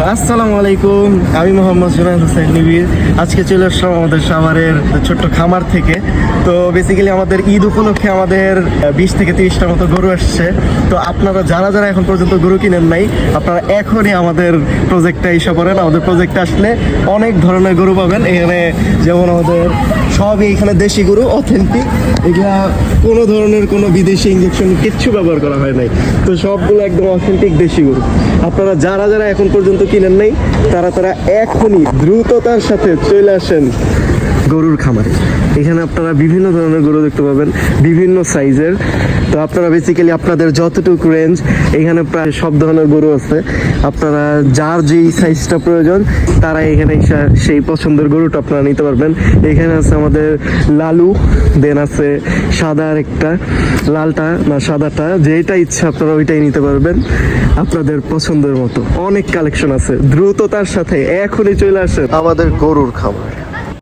আসসালামু আলাইকুম, আমি মোহাম্মদ জুনায়েদ হোসেন নিবিড়। আজকে চলে আসলাম আমাদের সাভারের ছোট্ট খামার থেকে। তো বেসিক্যালি আমাদের ঈদ উপলক্ষে আমাদের 20 থেকে 30টার মতো গরু আসছে। তো আপনারা যারা যারা এখন পর্যন্ত গরু কিনেন নাই, আপনারা এখনই আমাদের প্রজেক্টটা এসে পড়েন। আমাদের প্রজেক্টে আসলে অনেক ধরনের গরু পাবেন এখানে, যেমন আমাদের সবই এখানে দেশি গরু, অথেন্টিক। এগুলা কোনো ধরনের কোনো বিদেশি ইঞ্জেকশন কিচ্ছু ব্যবহার করা হয় নাই। তো সবগুলো একদম অথেন্টিক দেশি গরু। আপনারা যারা যারা এখন পর্যন্ত কিনেন নাই, তারা এখনই দ্রুততার সাথে চলে আসেন গরুর খামারে। এখানে আপনারা বিভিন্ন ধরনের গরু দেখতে পাবেন, বিভিন্ন সাইজের। তো আপনারা বেসিক্যালি আপনাদের যতটুকু রেঞ্জ, এখানে প্রায় সব ধরনের গরু আছে। আপনারা যার যেই সাইজটা প্রয়োজন, তারা এখানে সেই পছন্দের গরুটা আপনারা নিতে পারবেন। এখানে আছে আমাদের লালু, দেন আছে সাদা একটা, লালটা না সাদাটা, যেটা ইচ্ছা আপনারা ওইটাই নিতে পারবেন আপনাদের পছন্দের মতো। অনেক কালেকশন আছে, দ্রুততার সাথে এখনই চলে আসেন আমাদের গরুর খামার।